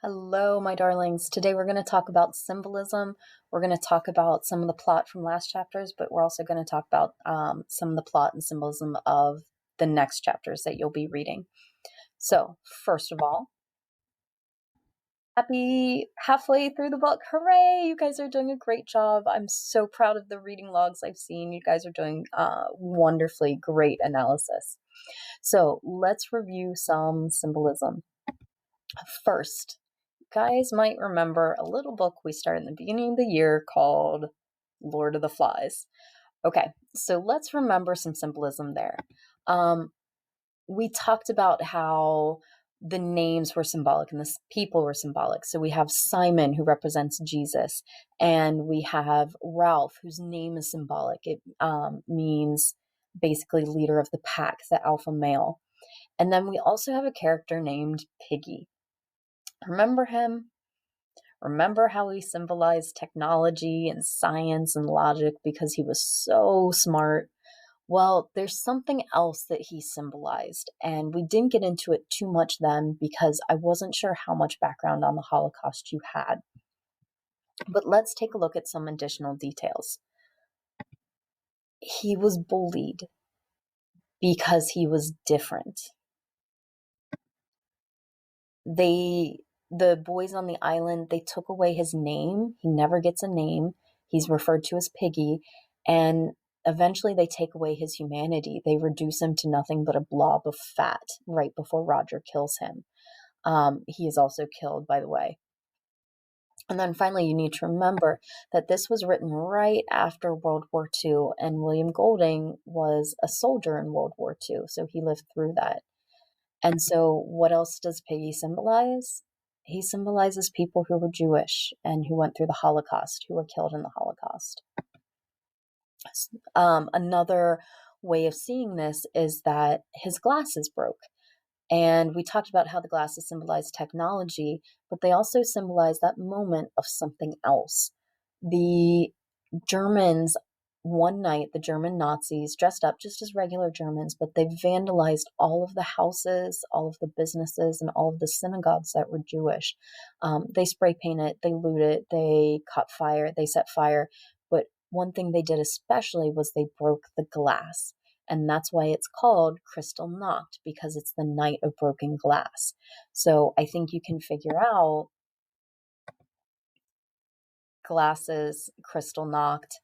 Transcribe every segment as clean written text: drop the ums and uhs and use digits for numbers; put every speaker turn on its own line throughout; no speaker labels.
Hello, my darlings. Today we're going to talk about symbolism. We're going to talk about some of the plot from last chapters, but we're also going to talk about some of the plot and symbolism of the next chapters that you'll be reading. So, first of all, happy halfway through the book. Hooray! You guys are doing a great job. I'm so proud of the reading logs I've seen. You guys are doing wonderfully great analysis. So, let's review some symbolism. First, guys might remember a little book we started in the beginning of the year called Lord of the Flies. Okay, so let's remember some symbolism there. We talked about how the names were symbolic and the people were symbolic. So we have Simon, who represents Jesus, and we have Ralph, whose name is symbolic. It means basically leader of the pack, the alpha male. And then we also have a character named Piggy. Remember him? Remember how he symbolized technology and science and logic because he was so smart? Well, there's something else that he symbolized, and we didn't get into it too much then because I wasn't sure how much background on the Holocaust you had. But let's take a look at some additional details. He was bullied because he was different. The boys on the island, they took away his name. He never gets a name. He's referred to as Piggy, and eventually they take away his humanity. They reduce him to nothing but a blob of fat right before Roger kills him. He is also killed, by the way. And then finally, you need to remember that this was written right after World War II, and William Golding was a soldier in World War II, so he lived through that. And so, what else does Piggy symbolize? He symbolizes people who were Jewish and who went through the Holocaust, who were killed in the Holocaust. Another way of seeing this is that his glasses broke. And we talked about how the glasses symbolize technology, but they also symbolize that moment of something else. The Germans, one night, the German Nazis dressed up just as regular Germans, but they vandalized all of the houses, all of the businesses, and all of the synagogues that were Jewish. They spray painted, they looted, they caught fire, they set fire. But one thing they did especially was they broke the glass. And that's why it's called Crystal Knocked, because it's the night of broken glass. So I think you can figure out glasses, crystal knocked,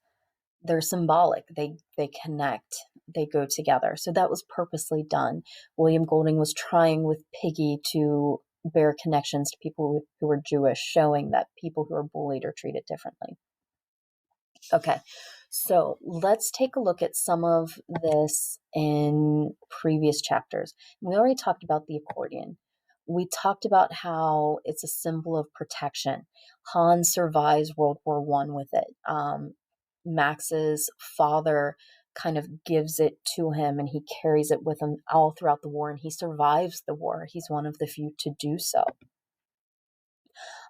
they're symbolic. They connect. They go together. So that was purposely done. William Golding was trying with Piggy to bear connections to people who were Jewish, showing that people who are bullied are treated differently. Okay, so let's take a look at some of this in previous chapters. We already talked about the accordion. We talked about how it's a symbol of protection. Hans survives World War I with it. Max's father kind of gives it to him, and he carries it with him all throughout the war, and he survives the war. He's one of the few to do so.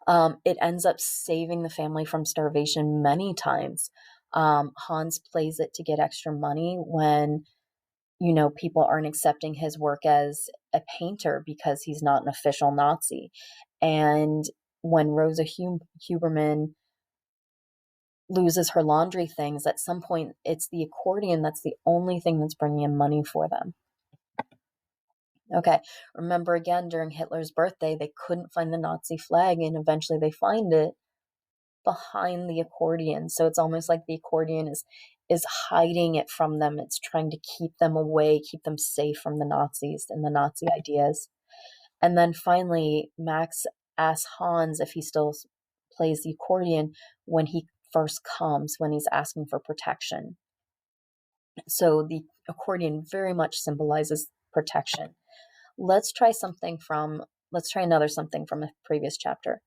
It ends up saving the family from starvation many times. Hans plays it to get extra money when, people aren't accepting his work as a painter because he's not an official Nazi. And when Rosa Huberman loses her laundry things, at some point it's the accordion that's the only thing that's bringing in money for them. Okay, remember again, during Hitler's birthday, they couldn't find the Nazi flag, and eventually they find it behind the accordion. So it's almost like the accordion is hiding it from them. It's trying to keep them away, keep them safe from the Nazis and the Nazi ideas. And then finally, Max asks Hans if he still plays the accordion when he first comes, when he's asking for protection. So the accordion very much symbolizes protection. Let's try another something from a previous chapter.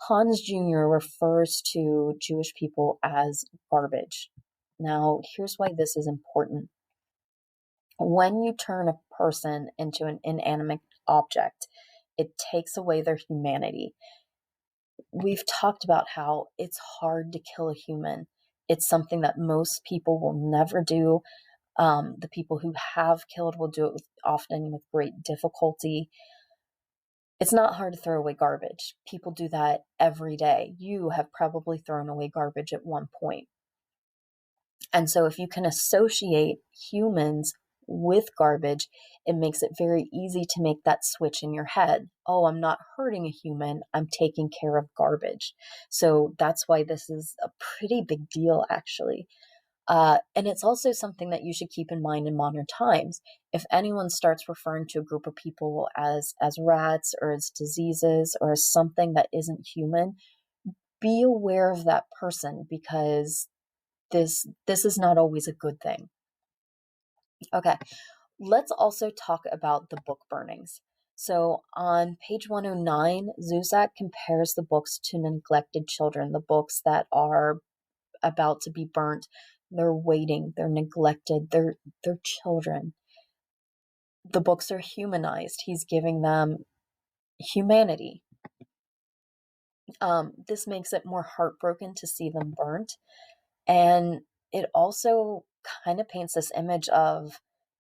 Hans Jr. refers to Jewish people as garbage. Now, here's why this is important. When you turn a person into an inanimate object, it takes away their humanity. We've talked about how it's hard to kill a human. It's something that most people will never do. The people who have killed will do it often with great difficulty. It's not hard to throw away garbage. People do that every day. You have probably thrown away garbage at one point. And so if you can associate humans with garbage, it makes it very easy to make that switch in your head. Oh, I'm not hurting a human, I'm taking care of garbage. So that's why this is a pretty big deal, actually. And it's also something that you should keep in mind in modern times. If anyone starts referring to a group of people as rats or as diseases or as something that isn't human, be aware of that person, because this is not always a good thing. Okay, let's also talk about the book burnings. So on page 109, Zuzak compares the books to neglected children, the books that are about to be burnt. They're waiting, they're neglected, they're children. The books are humanized. He's giving them humanity. This makes it more heartbroken to see them burnt. And it also kind of paints this image of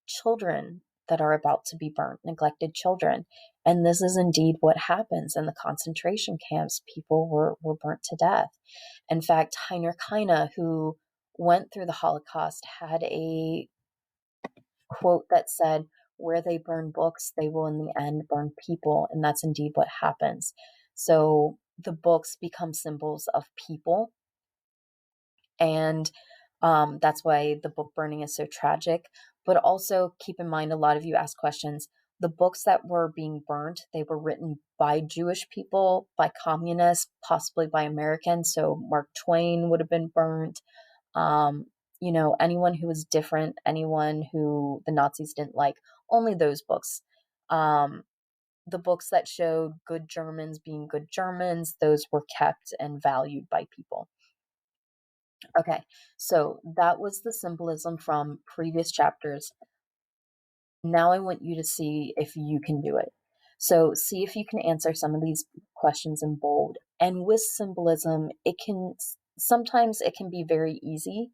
children that are about to be burnt, neglected children. And this is indeed what happens in the concentration camps. People were burnt to death. In fact, Heinrich Heine, who went through the Holocaust, had a quote that said, "Where they burn books, they will in the end burn people." And that's indeed what happens. So the books become symbols of people, and that's why the book burning is so tragic. But also keep in mind, a lot of you ask questions. The books that were being burnt, they were written by Jewish people, by communists, possibly by Americans. So Mark Twain would have been burnt. Um, anyone who was different, anyone who the Nazis didn't like, only those books. The books that showed good Germans being good Germans, those were kept and valued by people. Okay, so that was the symbolism from previous chapters. Now I want you to see if you can do it. So see if you can answer some of these questions in bold. And with symbolism, sometimes it can be very easy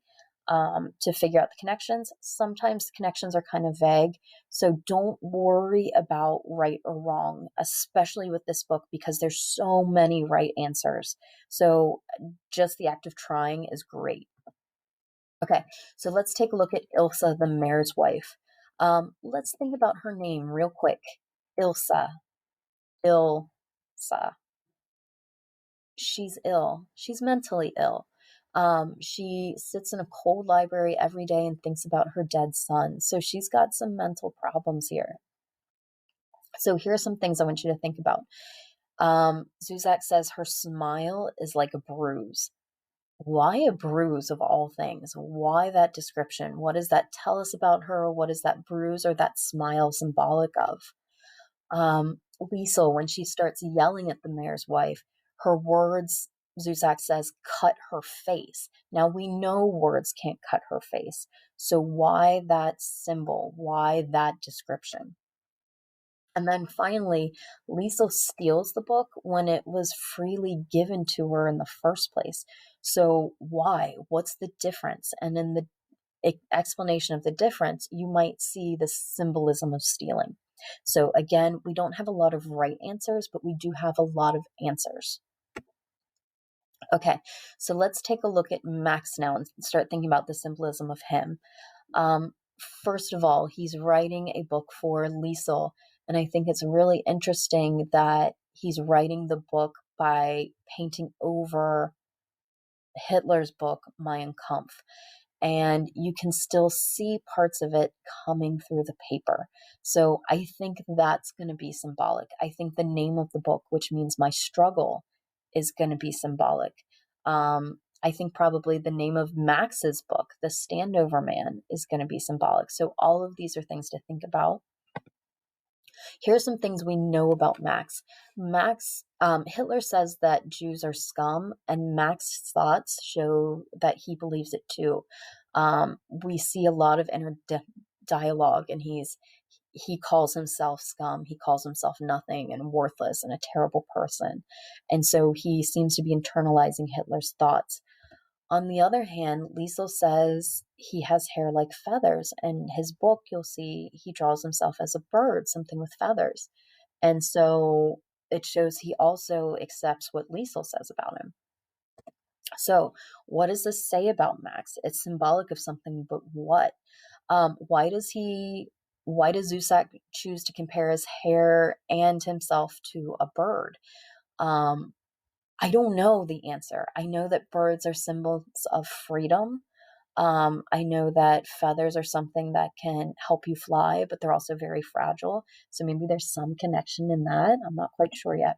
to figure out the connections. Sometimes the connections are kind of vague. So don't worry about right or wrong, especially with this book, because there's so many right answers. So just the act of trying is great. Okay, so let's take a look at Ilsa, the mayor's wife. Let's think about her name real quick. Ilsa. Ilsa. She's ill. She's mentally ill. She sits in a cold library every day and thinks about her dead son. So she's got some mental problems here. So here are some things I want you to think about. Zuzak says her smile is like a bruise. Why a bruise of all things? Why that description? What does that tell us about her? What is that bruise or that smile symbolic of? Liesel, when she starts yelling at the mayor's wife, her words, Zuzak says, cut her face. Now we know words can't cut her face. So why that symbol? Why that description? And then finally, Liesel steals the book when it was freely given to her in the first place. So why? What's the difference? And in the explanation of the difference, you might see the symbolism of stealing. So again, we don't have a lot of right answers, but we do have a lot of answers. Okay, so let's take a look at Max now and start thinking about the symbolism of him. First of all, he's writing a book for Liesel, and I think it's really interesting that he's writing the book by painting over Hitler's book, Mein Kampf, and you can still see parts of it coming through the paper. So I think that's going to be symbolic. I think the name of the book, which means my struggle, is going to be symbolic. I think probably the name of Max's book, The Standover Man, is going to be symbolic. So all of these are things to think about. Here are some things we know about Max. Hitler says that Jews are scum, and Max's thoughts show that he believes it too. We see a lot of inner dialogue, and he calls himself scum, he calls himself nothing and worthless and a terrible person. And so he seems to be internalizing Hitler's thoughts. On the other hand, Liesel says he has hair like feathers. In his book, you'll see he draws himself as a bird, something with feathers. And so it shows he also accepts what Liesel says about him. So, what does this say about Max? It's symbolic of something, but what? Why does he? Why does Zusak choose to compare his hair and himself to a bird? Um, I don't know the answer. I know that birds are symbols of freedom. I know that feathers are something that can help you fly, but they're also very fragile. So maybe there's some connection in that. I'm not quite sure yet.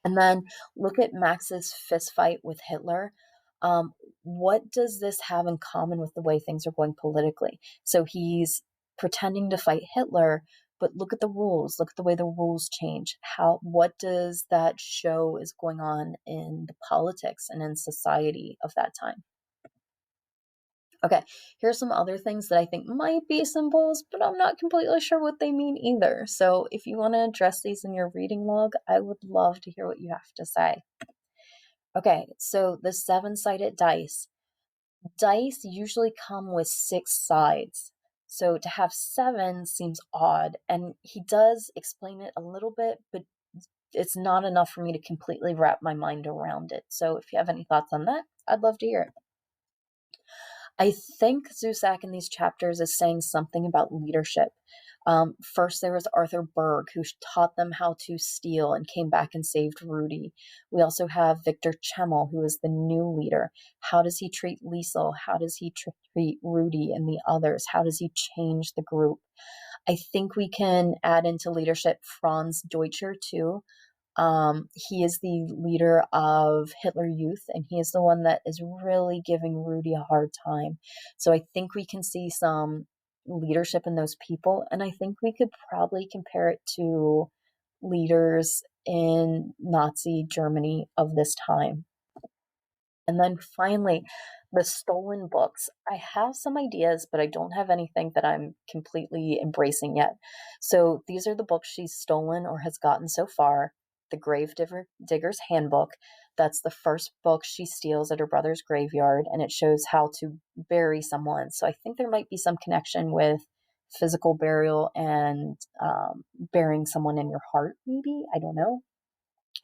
And then look at Max's fist fight with Hitler. Um, what does this have in common with the way things are going politically? So he's pretending to fight Hitler, but look at the rules. Look at the way the rules change. What does that show is going on in the politics and in society of that time? Okay, here's some other things that I think might be symbols, but I'm not completely sure what they mean either. So if you want to address these in your reading log, I would love to hear what you have to say. Okay, so the seven-sided dice. Dice usually come with six sides. So to have seven seems odd, and he does explain it a little bit, but it's not enough for me to completely wrap my mind around it. So if you have any thoughts on that, I'd love to hear it. I think Zusak in these chapters is saying something about leadership. First, there was Arthur Berg, who taught them how to steal and came back and saved Rudy. We also have Victor Chemmel, who is the new leader. How does he treat Liesel? How does he treat Rudy and the others? How does he change the group? I think we can add into leadership Franz Deutscher too. He is the leader of Hitler Youth, and he is the one that is really giving Rudy a hard time. So I think we can see some leadership in those people, and I think we could probably compare it to leaders in Nazi Germany of this time. And then finally, the stolen books. I have some ideas, but I don't have anything that I'm completely embracing yet. So these are the books she's stolen or has gotten so far. The Digger's Handbook. That's the first book she steals at her brother's graveyard, and it shows how to bury someone. So I think there might be some connection with physical burial and burying someone in your heart, maybe. I don't know.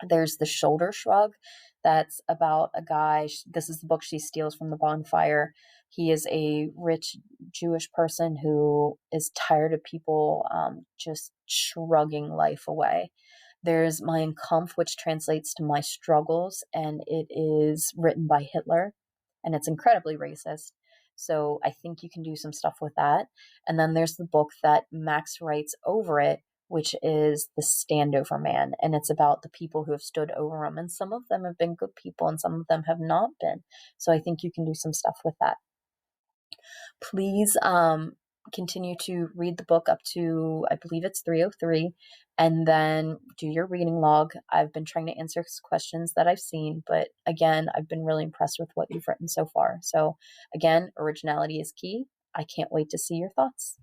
There's The Shoulder Shrug. That's about a guy. This is the book she steals from the bonfire. He is a rich Jewish person who is tired of people just shrugging life away. There's Mein Kampf, which translates to My Struggles, and it is written by Hitler, and it's incredibly racist. So I think you can do some stuff with that. And then there's the book that Max writes over it, which is The Standover Man. And it's about the people who have stood over him. And some of them have been good people and some of them have not been. So I think you can do some stuff with that. Please continue to read the book up to, I believe it's 303, and then do your reading log. I've been trying to answer questions that I've seen, but again, I've been really impressed with what you've written so far. So again, originality is key. I can't wait to see your thoughts.